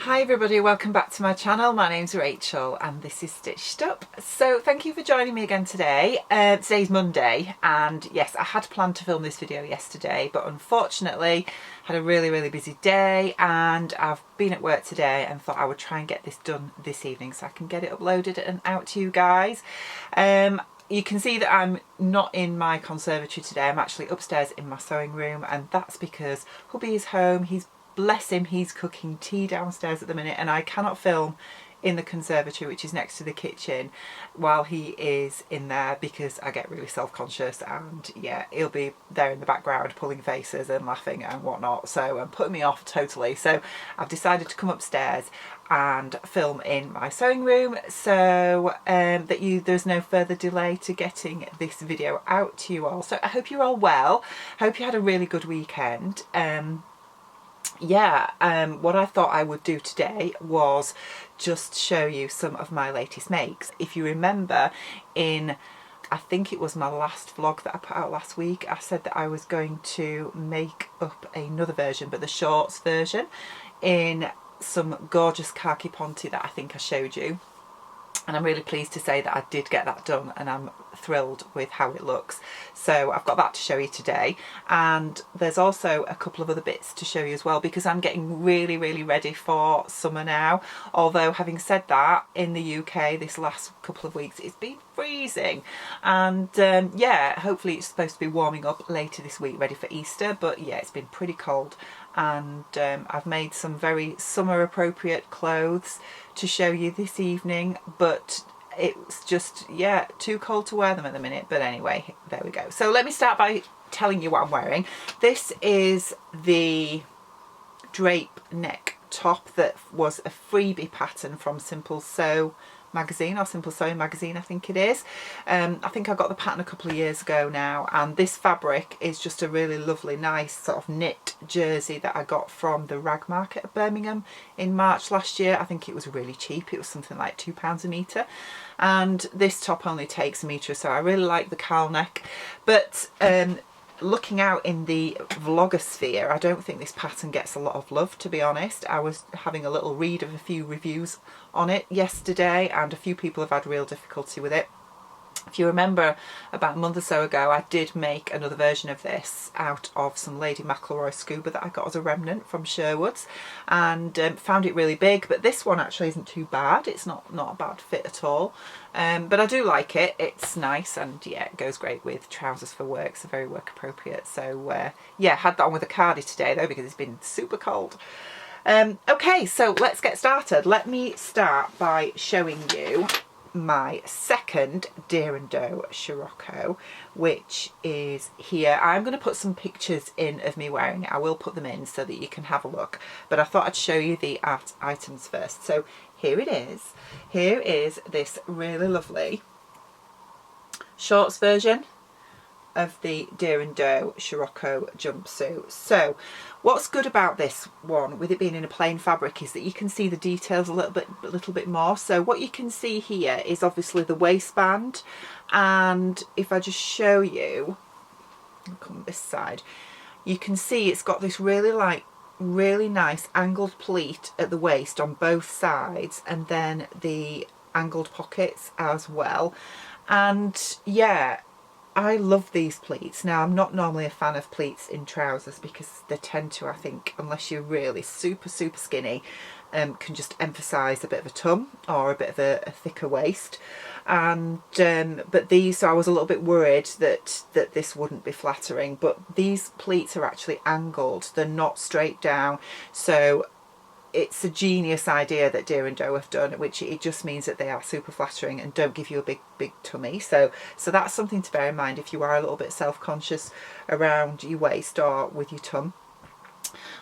Hi everybody, welcome back to my channel. My name's Rachel and this is Stitched Up. So thank you for joining me again today. Today's Monday and yes, I had planned to film this video yesterday, but unfortunately had a really busy day and I've been at work today and thought I would try and get this done this evening so I can get it uploaded and out to you guys. You can see that I'm not in my conservatory today. I'm actually upstairs in my sewing room, and that's because hubby is home. Bless him, he's cooking tea downstairs at the minute and I cannot film in the conservatory, which is next to the kitchen, while he is in there because I get really self-conscious, and yeah, he'll be there in the background pulling faces and laughing and whatnot, so putting me off totally. So I've decided to come upstairs and film in my sewing room so there's no further delay to getting this video out to you all. So I hope you're all well. I hope you had a really good weekend. What I thought I would do today was just show you some of my latest makes. If you remember, I think it was my last vlog that I put out last week, I said that I was going to make up another version, but the shorts version, in some gorgeous khaki ponte that I think I showed you. And I'm really pleased to say that I did get that done and I'm thrilled with how it looks. So I've got that to show you today, and there's also a couple of other bits to show you as well because I'm getting really ready for summer now. Although having said that, in the UK this last couple of weeks it's been freezing, and yeah, hopefully it's supposed to be warming up later this week ready for Easter, but yeah, it's been pretty cold. And I've made some very summer appropriate clothes to show you this evening, but it's just, yeah, too cold to wear them at the minute. But anyway, there we go. So let me start by telling you what I'm wearing. This is the drape neck top that was a freebie pattern from Simple Sew magazine, or Simple Sewing magazine I think it is. I think I got the pattern a couple of years ago now, and this fabric is just a really lovely nice sort of knit jersey that I got from the rag market at Birmingham in March last year. I think it was really cheap, it was something like £2 a metre, and this top only takes a metre, so I really like the cowl neck. But looking out in the vlogosphere, I don't think this pattern gets a lot of love, to be honest. I was having a little read of a few reviews on it yesterday and a few people have had real difficulty with it. If you remember, about a month or so ago I did make another version of this out of some Lady McElroy scuba that I got as a remnant from Sherwood's, and found it really big, but this one actually isn't too bad. It's not a bad fit at all, but I do like it. It's nice, and yeah, it goes great with trousers for work, so very work appropriate. So yeah, had that on with a cardi today though because it's been super cold. Okay, so let's get started. Let me start by showing you my second Deer and Doe Sirocco, which is here. I'm going to put some pictures in of me wearing it. I will put them in so that you can have a look, but I thought I'd show you the art items first. So here it is. Here is this really lovely shorts version of the Deer and Doe Scirocco jumpsuit. So what's good about this one, with it being in a plain fabric, is that you can see the details a little bit more. So what you can see here is obviously the waistband, and if I just show you, I'll come this side, you can see it's got this really nice angled pleat at the waist on both sides, and then the angled pockets as well. And yeah, I love these pleats. Now, I'm not normally a fan of pleats in trousers because they tend to, I think, unless you're really super skinny, can just emphasise a bit of a tum or a bit of a thicker waist. And but these, so I was a little bit worried that this wouldn't be flattering, but these pleats are actually angled. They're not straight down, so it's a genius idea that Deer and Doe have done, which it just means that they are super flattering and don't give you a big tummy. So that's something to bear in mind if you are a little bit self-conscious around your waist or with your tum.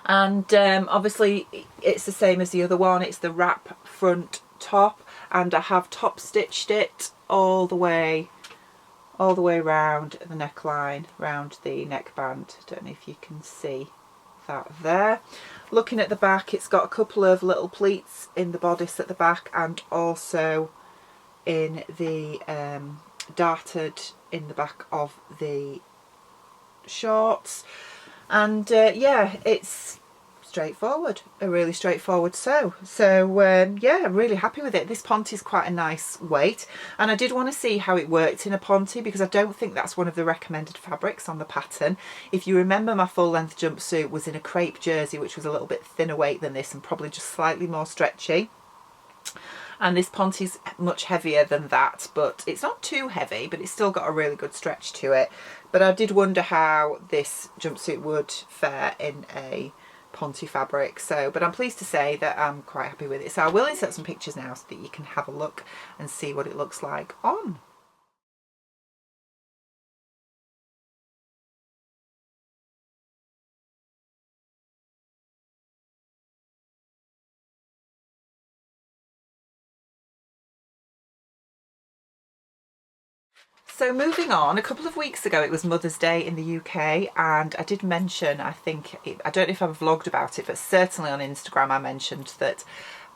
And obviously it's the same as the other one. It's the wrap front top, and I have top stitched it all the way round the neckline, round the neckband. Don't know if you can see that there. Looking at the back, it's got a couple of little pleats in the bodice at the back, and also in the darted in the back of the shorts. And yeah, it's straightforward, a really straightforward sew. So yeah, really happy with it. This ponte is quite a nice weight, and I did want to see how it worked in a ponte because I don't think that's one of the recommended fabrics on the pattern. If you remember, my full length jumpsuit was in a crepe jersey, which was a little bit thinner weight than this and probably just slightly more stretchy. And this ponte is much heavier than that, but it's not too heavy, but it's still got a really good stretch to it. But I did wonder how this jumpsuit would fare in a ponte fabric. So, but I'm pleased to say that I'm quite happy with it. So I will insert some pictures now so that you can have a look and see what it looks like on. So moving on, a couple of weeks ago it was Mother's Day in the UK, and I did mention, I don't know if I've vlogged about it, but certainly on Instagram I mentioned that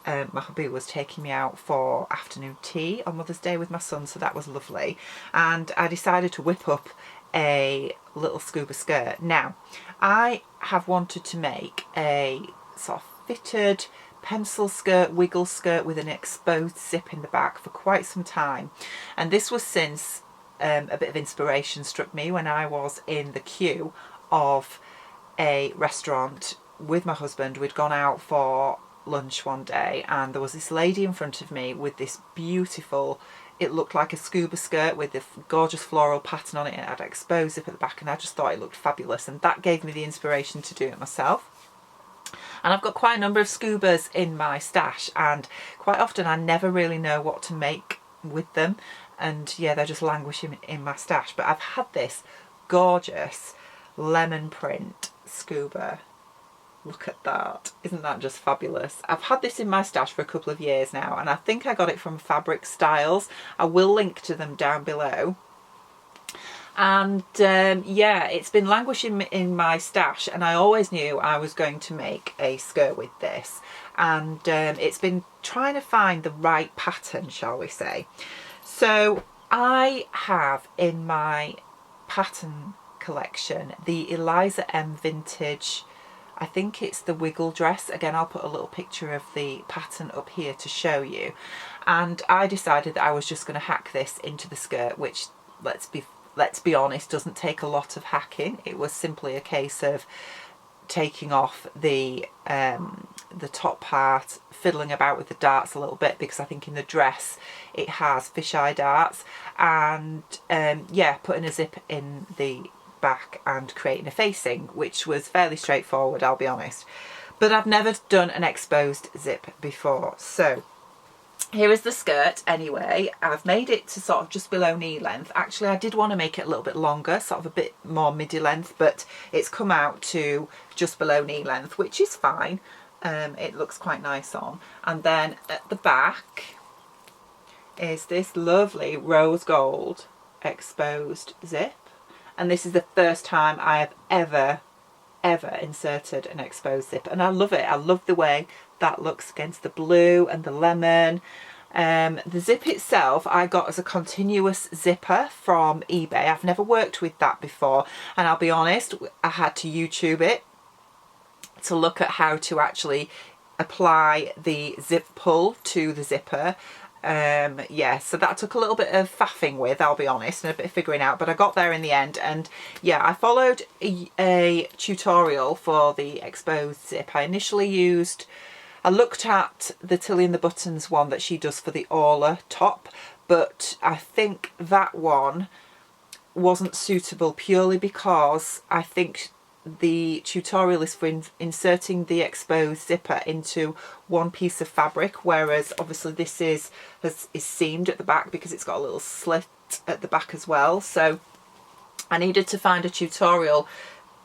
my hubby was taking me out for afternoon tea on Mother's Day with my son, so that was lovely. And I decided to whip up a little scuba skirt. Now, I have wanted to make a sort of fitted pencil skirt, wiggle skirt with an exposed zip in the back for quite some time, and this was since a bit of inspiration struck me when I was in the queue of a restaurant with my husband. We'd gone out for lunch one day and there was this lady in front of me with this beautiful, it looked like a scuba skirt with the gorgeous floral pattern on it, and it had exposed zip at the back, and I just thought it looked fabulous, and that gave me the inspiration to do it myself. And I've got quite a number of scubas in my stash, and quite often I never really know what to make with them, and yeah, they're just languishing in my stash. But I've had this gorgeous lemon print scuba. Look at that, isn't that just fabulous? I've had this in my stash for a couple of years now, and I think I got it from Fabric Styles. I will link to them down below. And yeah, it's been languishing in my stash, and I always knew I was going to make a skirt with this, and it's been trying to find the right pattern, shall we say. So I have in my pattern collection the Eliza M vintage, I think it's the wiggle dress. Again, I'll put a little picture of the pattern up here to show you. And I decided that I was just going to hack this into the skirt, which, let's be honest, doesn't take a lot of hacking. It was simply a case of taking off the top part, fiddling about with the darts a little bit, because I think in the dress it has fisheye darts, and yeah, putting a zip in the back and creating a facing, which was fairly straightforward, I'll be honest. But I've never done an exposed zip before. So here is the skirt anyway. I've made it to sort of just below knee length. Actually, I did want to make it a little bit longer, sort of a bit more midi length, but it's come out to just below knee length, which is fine. It looks quite nice on. And then at the back is this lovely rose gold exposed zip. And this is the first time I have ever inserted an exposed zip, and I love it. I love the way that looks against the blue and the lemon. The zip itself I got as a continuous zipper from eBay. I've never worked with that before, and I'll be honest, I had to YouTube it to look at how to actually apply the zip pull to the zipper. Yeah, so that took a little bit of faffing with, I'll be honest, and a bit of figuring out, but I got there in the end. And yeah, I followed a tutorial for the exposed zip. I initially I looked at the Tilly and the Buttons one that she does for the Orla top, but I think that one wasn't suitable purely because I think the tutorial is for inserting the exposed zipper into one piece of fabric, whereas obviously this is seamed at the back because it's got a little slit at the back as well. So I needed to find a tutorial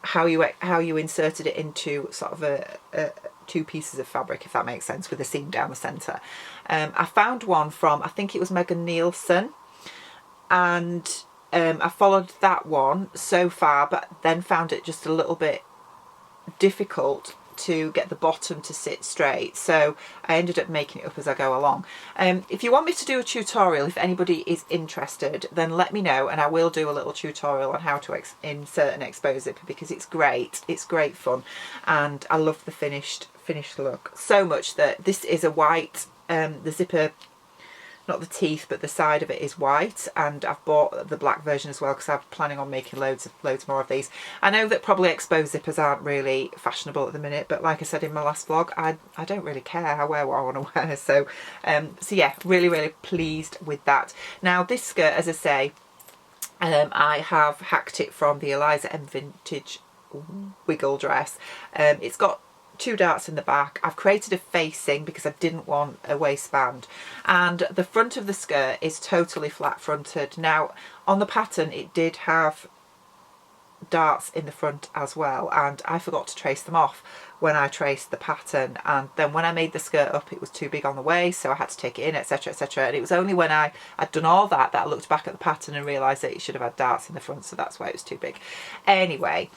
how you inserted it into sort of two pieces of fabric, if that makes sense, with a seam down the centre. I found one from, I think it was Megan Nielsen, and I followed that one so far, but then found it just a little bit difficult to get the bottom to sit straight, so I ended up making it up as I go along. If you want me to do a tutorial, if anybody is interested, then let me know and I will do a little tutorial on how to insert and expose zipper, because it's great fun, and I love the finished look so much that this is a white, the zipper, not the teeth but the side of it is white, and I've bought the black version as well because I'm planning on making loads more of these. I know that probably exposed zippers aren't really fashionable at the minute, but like I said in my last vlog, I don't really care. I wear what I want to wear, so yeah, really pleased with that. Now this skirt, as I say, I have hacked it from the Eliza M Vintage wiggle dress. It's got 2 darts in the back. I've created a facing because I didn't want a waistband, and the front of the skirt is totally flat fronted. Now on the pattern it did have darts in the front as well, and I forgot to trace them off when I traced the pattern, and then when I made the skirt up it was too big on the waist, so I had to take it in, etc, and it was only when I'd done all that I looked back at the pattern and realised that it should have had darts in the front, so that's why it was too big. Anyway,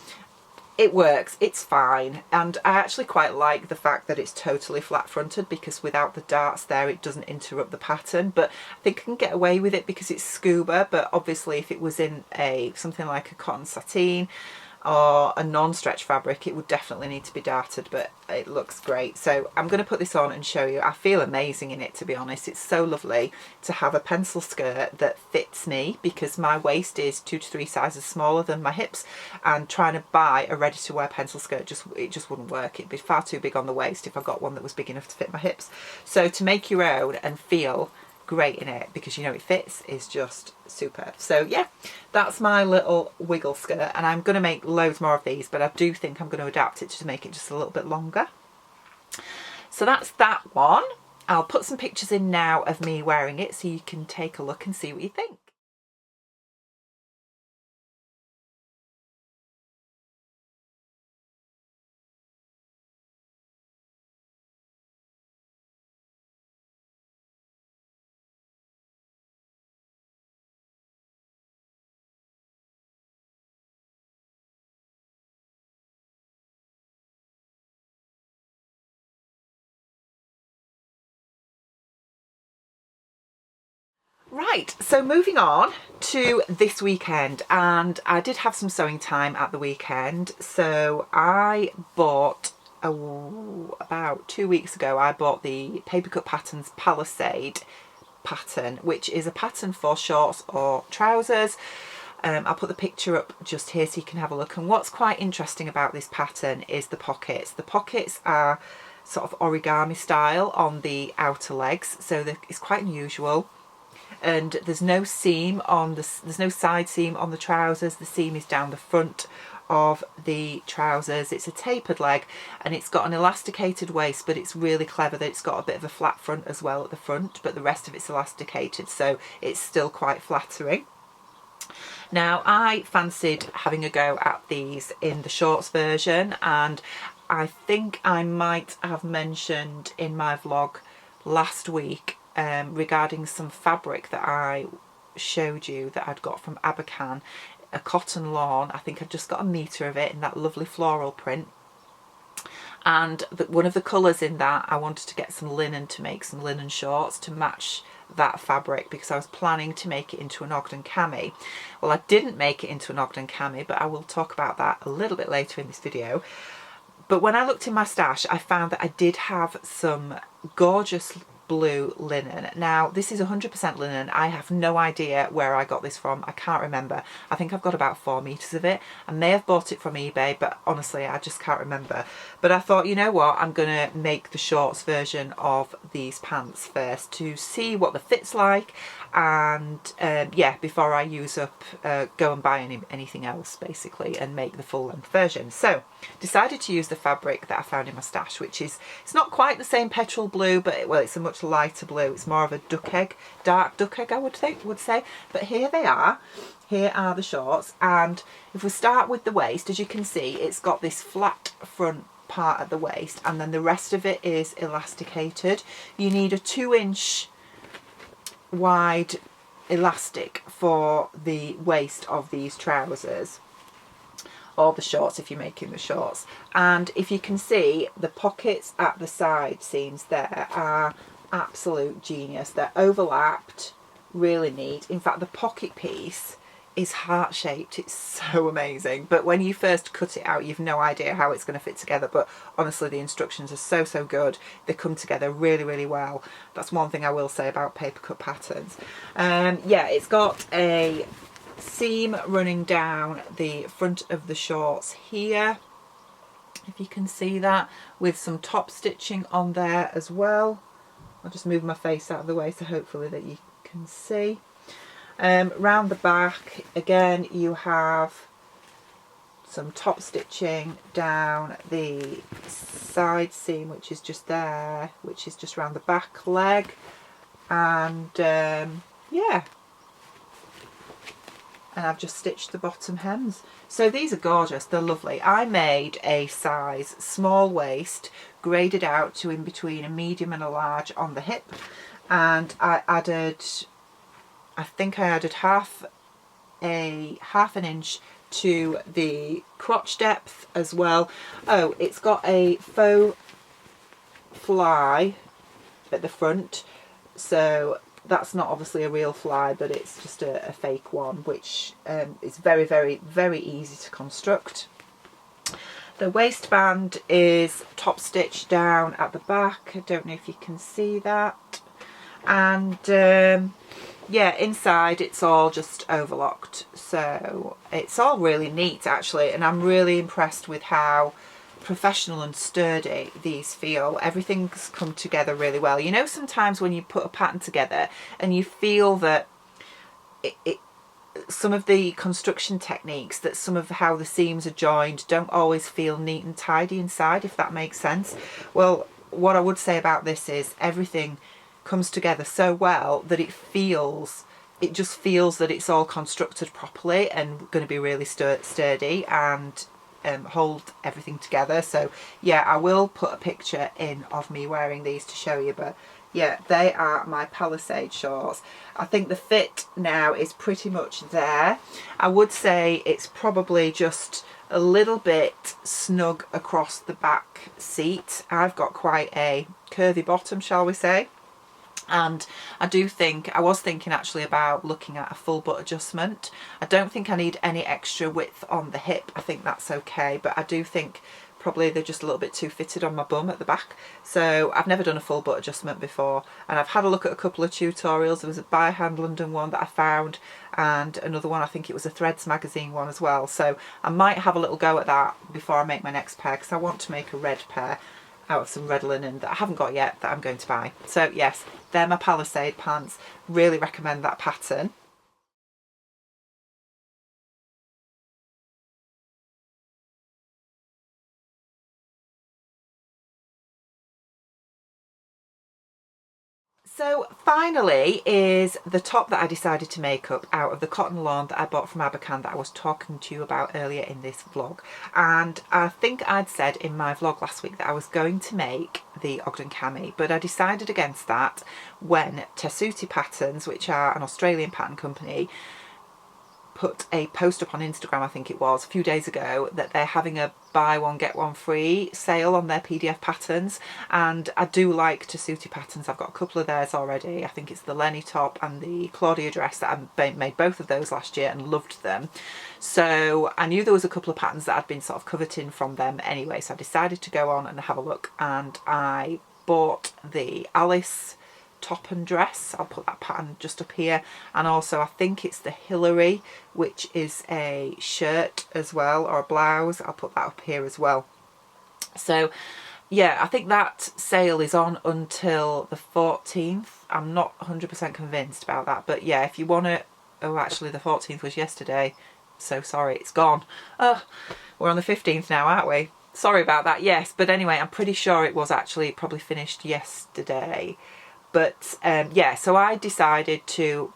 it works, it's fine, and I actually quite like the fact that it's totally flat fronted, because without the darts there it doesn't interrupt the pattern. But I think I can get away with it because it's scuba, but obviously if it was in something like a cotton sateen or a non-stretch fabric it would definitely need to be darted, but it looks great. So I'm going to put this on and show you. I feel amazing in it, to be honest. It's so lovely to have a pencil skirt that fits me, because my waist is 2 to 3 sizes smaller than my hips, and trying to buy a ready-to-wear pencil skirt just wouldn't work. It'd be far too big on the waist if I got one that was big enough to fit my hips. So to make your own and feel great in it because you know it fits is just superb. So yeah, that's my little wiggle skirt, and I'm going to make loads more of these, but I do think I'm going to adapt it to make it just a little bit longer. So that's that one. I'll put some pictures in now of me wearing it so you can take a look and see what you think. Right, so moving on to this weekend, and I did have some sewing time at the weekend, so I bought, about 2 weeks ago, I bought the Papercut Patterns Palisade pattern, which is a pattern for shorts or trousers. I'll put the picture up just here so you can have a look, and what's quite interesting about this pattern is the pockets. The pockets are sort of origami style on the outer legs, so it's quite unusual. And there's no seam on there's no side seam on the trousers. The seam is down the front of the trousers. It's a tapered leg and it's got an elasticated waist, but it's really clever that it's got a bit of a flat front as well at the front, but the rest of it's elasticated, so it's still quite flattering. Now I fancied having a go at these in the shorts version, and I think I might have mentioned in my vlog last week regarding some fabric that I showed you that I'd got from Abakhan, a cotton lawn. I think I've just got a metre of it in that lovely floral print, and one of the colours in that I wanted to get some linen to make some linen shorts to match that fabric, because I was planning to make it into an Ogden cami. Well, I didn't make it into an Ogden cami, but I will talk about that a little bit later in this video. But when I looked in my stash, I found that I did have some gorgeous blue linen. Now this is 100% linen. I have no idea where I got this from. I can't remember. I think I've got about 4 meters of it. I may have bought it from eBay, but honestly I just can't remember. But I thought, you know what, I'm gonna make the shorts version of these pants first to see what the fit's like, and yeah, before I use up go and buy anything else basically and make the full length version. So decided to use the fabric that I found in my stash, which is, it's not quite the same petrol blue, but well, it's a much lighter blue. It's more of a duck egg, dark duck egg I would say. But here they are. Here are the shorts, and if we start with the waist, as you can see, it's got this flat front part at the waist, and then the rest of it is elasticated. You need a 2-inch wide elastic for the waist of these trousers. or the shorts if you're making the shorts. And if you can see, the pockets at the side seams there are absolute genius. They're overlapped, really neat. In fact, the pocket piece is heart-shaped. It's so amazing, but when you first cut it out, you've no idea how it's going to fit together. But honestly, the instructions are so good. They come together really well. That's one thing I will say about Papercut patterns. Yeah, it's got a seam running down the front of the shorts here, if you can see that, with some top stitching on there as well. I'll just move my face out of the way so hopefully that you can see. Round the back again, you have some top stitching down the side seam, which is just there, which is just around the back leg. And yeah, and I've just stitched the bottom hems. So these are gorgeous, they're lovely. I made a size small waist, graded out to in between a medium and a large on the hip, and I think I added half an inch to the crotch depth as well. Oh, it's got a faux fly at the front, so that's not obviously a real fly, but it's just a fake one, which is very easy to construct. The waistband is top stitched down at the back. I don't know if you can see that. And yeah, inside it's all just overlocked, so it's all really neat actually, and I'm really impressed with how professional and sturdy these feel. Everything's come together really well. You know, sometimes when you put a pattern together and you feel that some of the construction techniques, that some of how the seams are joined don't always feel neat and tidy inside, if that makes sense. Well, what I would say about this is everything comes together so well that it just feels that it's all constructed properly and going to be really sturdy and hold everything together. So yeah, I will put a picture in of me wearing these to show you, but yeah, they are my Palisade shorts. I think the fit now is pretty much there. I would say it's probably just a little bit snug across the back seat. I've got quite a curvy bottom, shall we say. And I was thinking actually about looking at a full butt adjustment. I don't think I need any extra width on the hip. I think that's okay, but I do think probably they're just a little bit too fitted on my bum at the back. So I've never done a full butt adjustment before, and I've had a look at a couple of tutorials. There was a By Hand London one that I found, and another one, I think it was a Threads magazine one as well. So I might have a little go at that before I make my next pair, because I want to make a red pair out of some red linen that I haven't got yet that I'm going to buy. So yes, they're my Palisade pants. Really recommend that pattern. So finally is the top that I decided to make up out of the cotton lawn that I bought from Abakhan that I was talking to you about earlier in this vlog. And I think I'd said in my vlog last week that I was going to make the Ogden cami, but I decided against that when Tessuti Patterns, which are an Australian pattern company, put a post up on Instagram, I think it was, a few days ago, that they're having a buy one get one free sale on their PDF patterns. And I do like Tessuti patterns. I've got a couple of theirs already. I think it's the Lenny top and the Claudia dress that I made both of those last year and loved them. So I knew there was a couple of patterns that I'd been sort of coveting from them anyway, so I decided to go on and have a look, and I bought the Alice top and dress. I'll put that pattern just up here, and also I think it's the Hilary, which is a shirt as well, or a blouse. I'll put that up here as well. So yeah, I think that sale is on until the 14th. I'm not 100% convinced about that, but yeah, if you want to, oh actually the 14th was yesterday, so sorry, it's gone. Oh, we're on the 15th now, aren't we? Sorry about that. Yes, but anyway, I'm pretty sure it was actually probably finished yesterday. But yeah, so I decided to,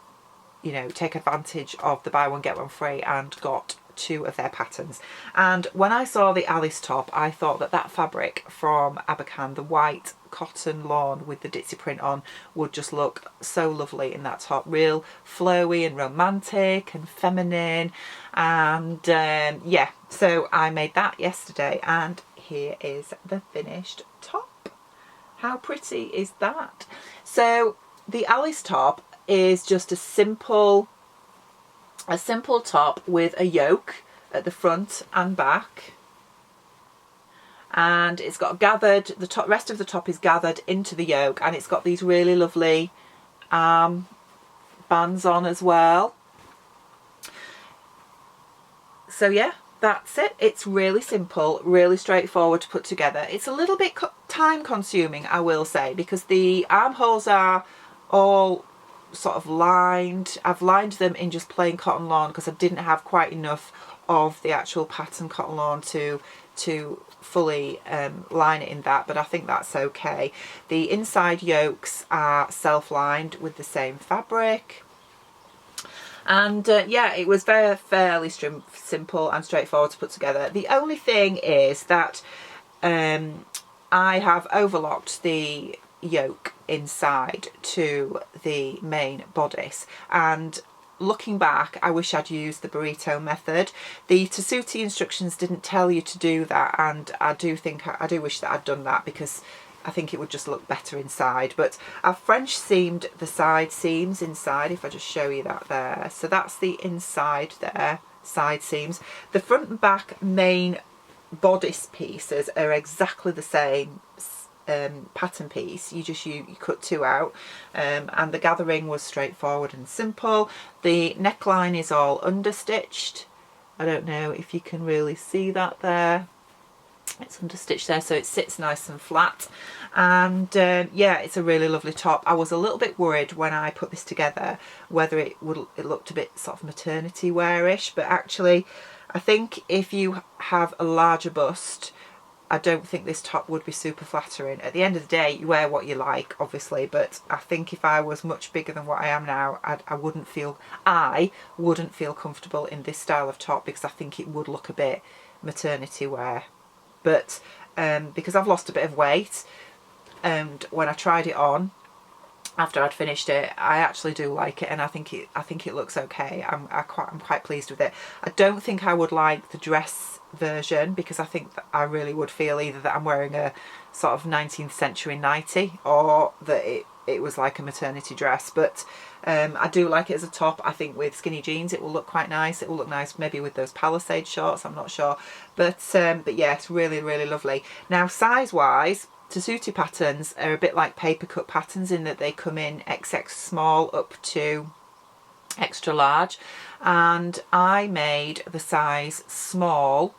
you know, take advantage of the buy one get one free and got two of their patterns. And when I saw the Alice top, I thought that that fabric from Abakhan, the white cotton lawn with the ditzy print on, would just look so lovely in that top. Real flowy and romantic and feminine. And yeah, so I made that yesterday, and here is the finished top. How pretty is that? So the Alice top is just a simple top with a yoke at the front and back, and it's got gathered, the rest of the top is gathered into the yoke, and it's got these really lovely bands on as well. So yeah, that's it. It's really simple, really straightforward to put together. It's a little bit time consuming, I will say, because the armholes are all sort of lined. I've lined them in just plain cotton lawn because I didn't have quite enough of the actual pattern cotton lawn to fully line it in that, but I think that's okay. The inside yokes are self-lined with the same fabric. And yeah, it was fairly simple and straightforward to put together. The only thing is that I have overlocked the yoke inside to the main bodice, and looking back, I wish I'd used the burrito method. The Tessuti instructions didn't tell you to do that, and I do wish that I'd done that, because I think it would just look better inside. But I've French seamed the side seams inside, if I just show you that there. So that's the inside there, side seams. The front and back main bodice pieces are exactly the same pattern piece. You cut two out, and the gathering was straightforward and simple. The neckline is all understitched. I don't know if you can really see that there. It's understitched there, so it sits nice and flat. And yeah, it's a really lovely top. I was a little bit worried when I put this together whether it looked a bit sort of maternity wearish, but actually I think if you have a larger bust, I don't think this top would be super flattering. At the end of the day, you wear what you like, obviously, but I think if I was much bigger than what I am now, I wouldn't feel comfortable in this style of top, because I think it would look a bit maternity wear. But because I've lost a bit of weight, and when I tried it on after I'd finished it, I actually do like it, and I think it looks okay. I'm quite pleased with it. I don't think I would like the dress version, because I think that I really would feel either that I'm wearing a sort of 19th century nightie, or that it was like a maternity dress. But I do like it as a top. I think with skinny jeans it will look quite nice. It will look nice maybe with those Palisade shorts, I'm not sure. But yeah, it's really, really lovely. Now, size wise, Tessuti patterns are a bit like Papercut patterns in that they come in XX small up to extra large, and I made the size small.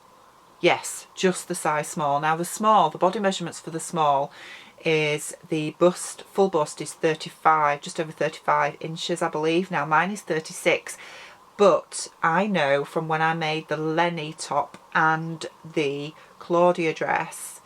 Yes, just the size small. Now the body measurements for the small is the bust, full bust is 35, just over 35 inches, I believe. Now mine is 36, but I know from when I made the Lenny top and the Claudia dress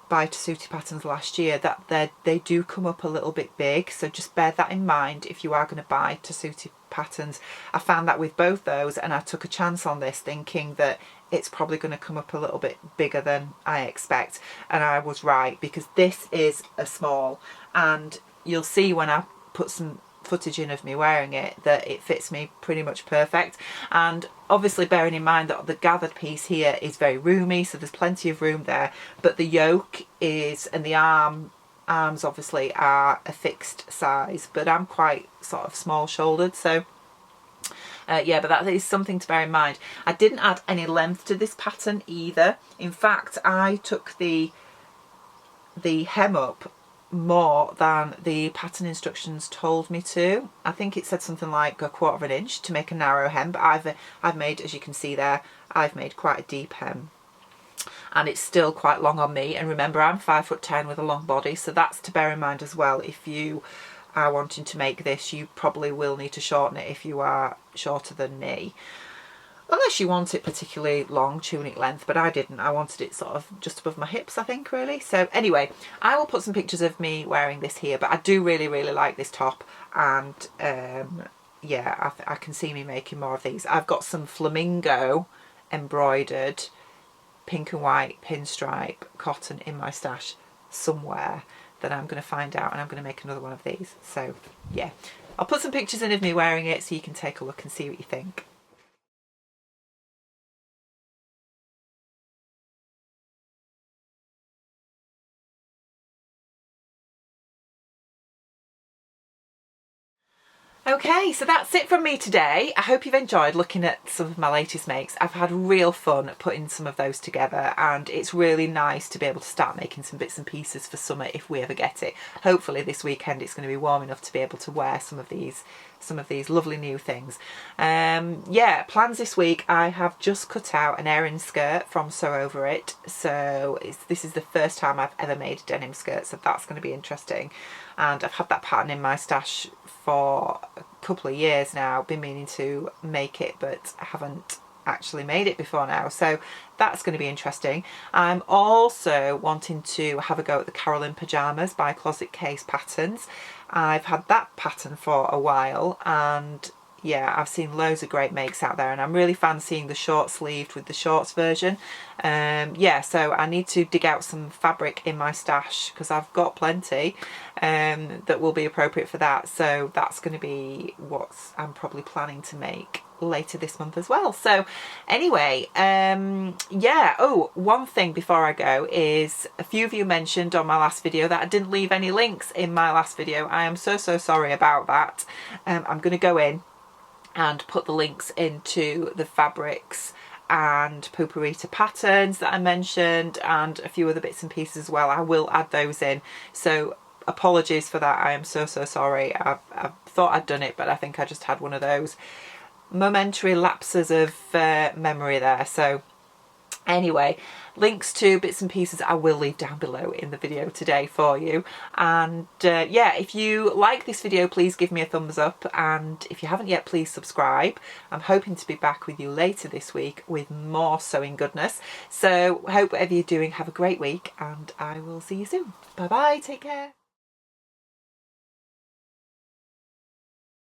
by Tessuti patterns last year that they do come up a little bit big, so just bear that in mind if you are going to buy Tessuti patterns. I found that with both those, and I took a chance on this thinking that it's probably going to come up a little bit bigger than I expect, and I was right, because this is a small, and you'll see when I put some footage in of me wearing it that it fits me pretty much perfect. And obviously bearing in mind that the gathered piece here is very roomy, so there's plenty of room there, but the yoke is, and the arms obviously are a fixed size, but I'm quite sort of small shouldered, so yeah, but that is something to bear in mind. I didn't add any length to this pattern either. In fact, I took the hem up more than the pattern instructions told me to. I think it said something like 1/4 inch to make a narrow hem, but I've made, as you can see there, I've made quite a deep hem, and it's still quite long on me. And remember, I'm 5'10" with a long body, so that's to bear in mind as well. If you are wanting to make this, you probably will need to shorten it if you are shorter than me, unless you want it particularly long tunic length, but I didn't. I wanted it sort of just above my hips, I think, really. So anyway, I will put some pictures of me wearing this here, but I do really, really like this top, and yeah, I can see me making more of these. I've got some flamingo embroidered pink and white pinstripe cotton in my stash somewhere that I'm going to find out, and I'm going to make another one of these. So yeah, I'll put some pictures in of me wearing it so you can take a look and see what you think. Okay, so that's it from me today. I hope you've enjoyed looking at some of my latest makes. I've had real fun putting some of those together, and it's really nice to be able to start making some bits and pieces for summer if we ever get it. Hopefully this weekend it's going to be warm enough to be able to wear some of these lovely new things. Yeah, plans this week. I have just cut out an Erin skirt from Sew Over It, so this is the first time I've ever made a denim skirt, so that's going to be interesting. And I've had that pattern in my stash for a couple of years now, been meaning to make it but I haven't actually made it before now, so that's going to be interesting. I'm also wanting to have a go at the Carolyn pyjamas by Closet Case Patterns. I've had that pattern for a while, and yeah, I've seen loads of great makes out there, and I'm really fancying the short sleeved with the shorts version. Yeah, so I need to dig out some fabric in my stash because I've got plenty that will be appropriate for that. So that's going to be what I'm probably planning to make later this month as well. So anyway, yeah, oh, one thing before I go is a few of you mentioned on my last video that I didn't leave any links in my last video. I am so sorry about that. I'm going to go in and put the links into the fabrics and Papercut patterns that I mentioned, and a few other bits and pieces as well. I will add those in, so apologies for that. I am so sorry. I thought I'd done it, but I think I just had one of those momentary lapses of memory there. So anyway, links to bits and pieces I will leave down below in the video today for you. And yeah, if you like this video, please give me a thumbs up, and if you haven't yet, please subscribe. I'm hoping to be back with you later this week with more sewing goodness. So hope whatever you're doing, have a great week, and I will see you soon. Bye bye, take care.